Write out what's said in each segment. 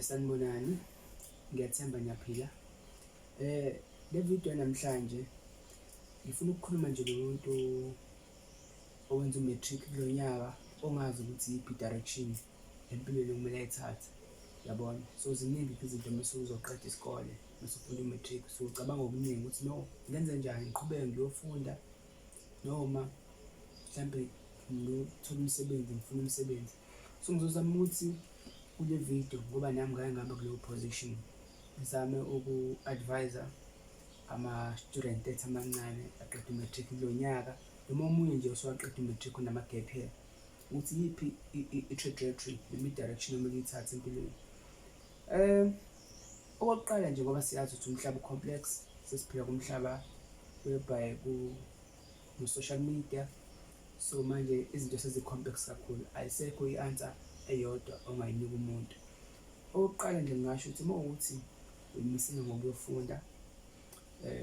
Sanibonani, ngiyathemba niyaphila. Le video namhlanje ngifuna ukukhuluma nje nomuntu owenza u-matric kulo nyaka ongazi ukuthi iyiphi i-direction empilweni okumele ayithathe, yabona. So ziningi izinto mase uzoqeda isikole, mase ufunda u-matric, so ucabanga okuningi ukuthi no, ngenze njani, ngiqhubeke ngiyofunda noma mhlampe ngiyothola umsebenzi, ngifuna umsebenzi. So ngizozama ukuthi kule video, ngoba nami ngake ngaba kuleyo position, ngizame uku-advise ama-student ethu amancane aqeda u-matric kulo nyaka, noma omunye nje osowaqeda u-matric onama-gap year, ukuthi yiphi i-trajectory noma i-direction okumele uyithathe empilweni. Okokuqala nje, ngoba siyazi ukuthi umhlaba u-complex, sesiphila kumhlaba whereby ku-social media, so manje izinto sezi-complex kakhulu, ayisekho i-answer eyodwa ongayinika umuntu. Okokuqala nje ngingasho ukuthi uma wukuthi uyimisile ngokuyofunda,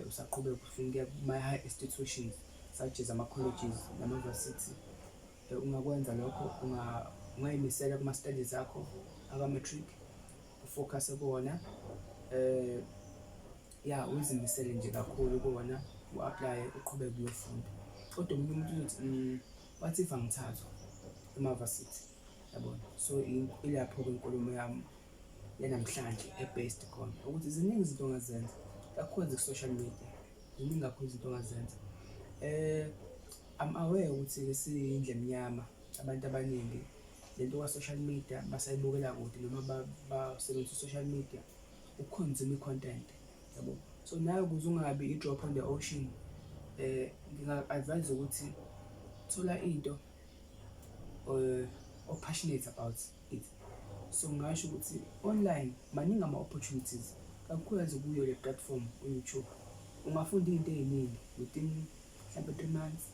usaqhubeka ufunda ukuya kuma-high institutions such as ama-colleges nama-university, ungakwenza lokho, ungayimisela kuma-studies akho aka-matric, ufocus kuwona, uzimisele nje kakhulu kuwona, u-apply, uqhubeke uyofunda. Kodwa omunye umuntu uzothi what if angithathwa ema-varsity, yabona. So ilapho-ke inkulumo yami yanamhlanje e-based khona, ukuthi ziningi izinto ongazenza, kakhulu ku-social media, ziningi kakhulu izinto ongazenza. I'm aware ukuthi siyindlu emnyama, abantu abaningi lento kwa-social media basayibukela kude, noma basebenzisa i-social media uku-consume i-content, yabo. So nawe ukuze ungabi i-drop on the ocean, nginga-advise ukuthi thola into o-passionate about it. So ngingasho ukuthi online maningi ama-opportunities, kakhulukazi kuyo le platform u-YouTube. Ungafunda into ey'ningi within mhlampe 3 months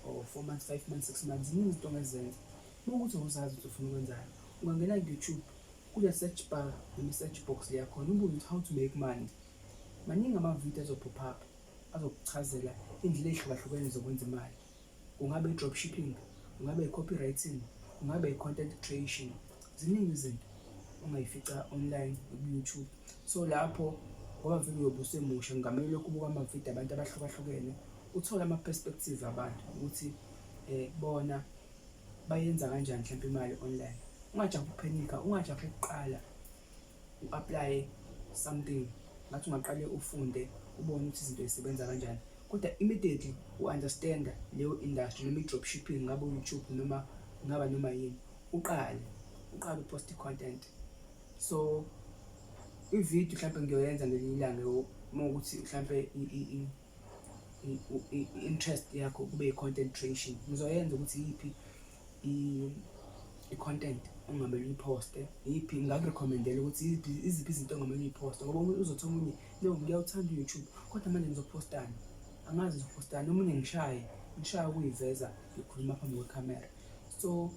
or 4 months, 5 months, 6 months, ziningi izinto ongazenza. Uma ukuthi awuzazi ukuthi ufuna ukwenzani, ungangena ku-YouTube, kule search bar noma i-search box yakhona, ubuze ukuthi how to make money. Maningi ama-video azopop up, azokuchazela iy'ndlela ey'hlukahlukene zokwenza imali. Kungabe i-dropshipping, kungabe i-copywriting, kungabe i-content creation, ziningi izinto ongayifica online ku-YouTube. So lapho, ngoba vele uyobe usemusha, kungamele lokhu ubuka ama-video abantu abahlukahlukene, uthole ama-perspective abantu ukuthi bona bayenza kanjani mhlawumpe imali online. Ungajahi ukuphenika, ungajahi ukuqala u-apply something, ngathi ungaqale ufunde ubone ukuthi izinto zisebenza kanjani, kodwa immediately u-understand leyo industry noma i-dropshipping, ngabe u-YouTube noma ngaba noma yini, uqale upost i-content. So i-video mhlawumpe ngiyoyenza ngelinye ilanga, uma ukuthi mhlawumpe i-interest yakho kube i-content creation, ngizoyenza ukuthi yiphi i-content ongamele uyiposte, yiphi ngakurecommendela ukuthi iziphi izinto ongamele uyiposte, ngoba uzothola omunye no, ngiyawuthanda u-YouTube kodwa manje ngizopostani, angazi ngizopostani, omunye ngishaya ukuyiveza, ngikhuluma phambi kwekhamera. So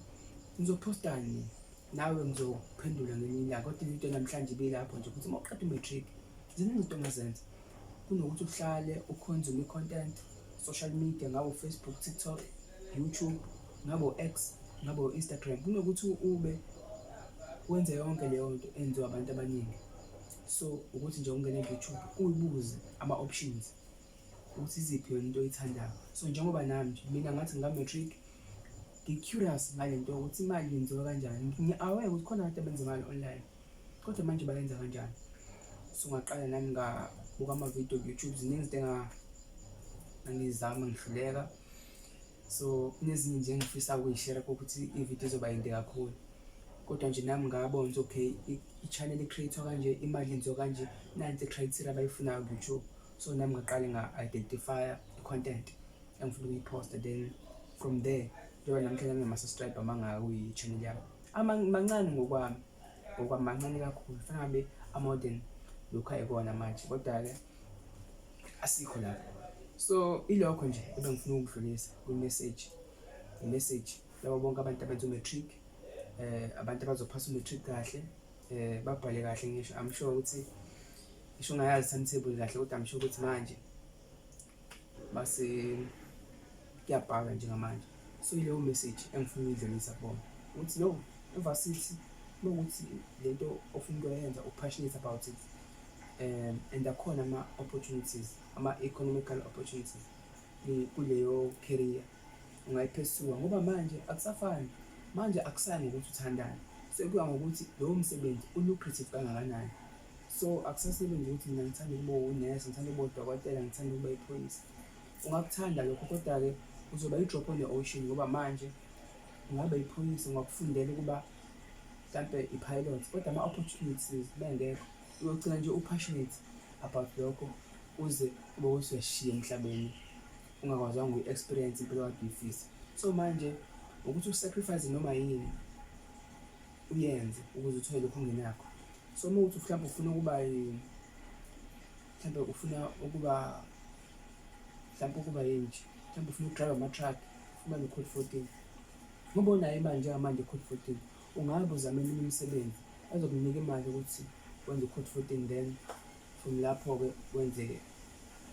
ngizopostani, nawe ngizophendula ngelinye ilanga. Kodwa ividiyo namhlanje ibilapho nje ukuthi uma uqeda u-matric, ziningi izinto ongazenza kunokuthi uhlale u-consume i-content, social media, ngabe u-Facebook, TikTok, YouTube, ngabe u-X, ngabe u-Instagram, kunokuthi ube wenze yonke leyo nto enziwa abantu abaningi. So ukuthi nje ungene ku-YouTube uyibuze ama-options ukuthi iziphi yona into oyithandayo. So njengoba nami nje mina ngathi ngika-matric, ngi-curious ngale nto ukuthi imali yenziwa kanjani. Ngi-aware ukuthi khona abantu abenza imali online, kodwa manje bayenza kanjani. So ngaqala nami ngabuka ama-video ku-YouTube, ziningi izinto engizama ngihluleka. So kunezinye nje engifisa ukuyishare ukuthi i-video izoba yinde kakhulu, kodwa nje nami ngabona ukuthi okay, i-channel i-creator kanje, imali yenziwa kanje, nansi i-criteria abayifunayo ku-YouTube. So nami ngaqala nga-identify i-content engifuna ukuyiposta, then from there njengoba namhlanje ngingama-subscriber mangaka kwi-channel yami, mancane ngokwami mancane kakhulu, kufanele ngabe more than lokhu ayikona manje, kodwa-ke asikho lapho. So ilokho nje ebengifuna ukudlulisa i-message labo bonke abantu abenza u-matric, abantu abazophasa u-matric kahle, babhale kahle. Ngisho I'm sure ukuthi ngisho ungayazi timetable kahle, kodwa I'm sure ukuthi manje kuyabhala njengamanje. So ileyo message engifuna ukuyidlulisa kubona ukuthi no, e-varsity ukuthi lento ofuna ukuyenza u-passionate about it, and akhona ama-opportunities, ama-economical opportunities kuleyo career ungayiphesua, ngoba manje akusafani, manje akusani ukuthi uthandani, sekuya ngokuthi lowo msebenzi u-lucrative kangakanani. So akusasebenzi ukuthi mina ngithanda ukuba unesi, ngithanda ukuba udokotela, ngithanda ukuba iphoyisa. Ungakuthanda lokho, kodwa-ke uzoba i-drop on the ocean, ngoba manje ungaba iphoyisa, ungakufundela ukuba mhlampe i-pilot, kodwa ama-opportunities bengekho. Uyogcina nje u-passionate about lokho uze ube usuyashiya emhlabeni ungakwazanga uyi-experience impilo kade uyifisa. So manje ukuthi usacrifice noma yini uyenze ukuze uthole lokho ongenakho. So uma uthi mhlawumbe ufuna ukuba mhlawumbe ufuna ukuba ukuba yini nje, mhlawumbe ufuna ukudrive ama-truck, ufuna ne-code 14, ngoba unayo imali njengamanje i-code 14, ungabe uzama eminye imisebenzi azokunika imali ukuthi wenze u-code 14, then from lapho-ke wenze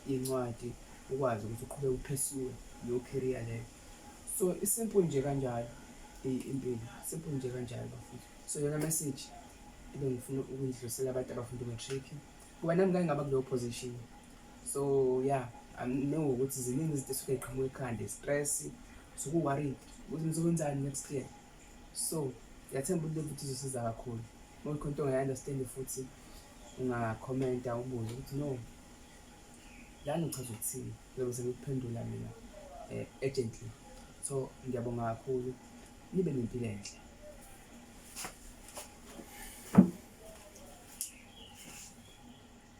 iy'ncwadi ukwazi ukuthi uqhubeke uphesue leyo career leyo. So isimple nje kanjalo impilo, simple nje kanjalo bafowethu. So yona message ebengifuna ukuyidlulisela abantu abafunda i-matric, ngoba nami ngake ngaba kuleyo position. So yeah, know ukuthi ziningi izinto esuke ziqhamuka ekhanda, stress, usuke u-worried ukuthi nizokwenzani next year. So ngiyathemba ukuthi le video izosiza kakhulu. Uma kukhona into ongayi-understand futhi unga-comment ubuze ukuthi no, lana uchaza ukuthini, ngizobe sengikuphendula mina urgently. So ngiyabonga kakhulu, nibe nempilo enhle.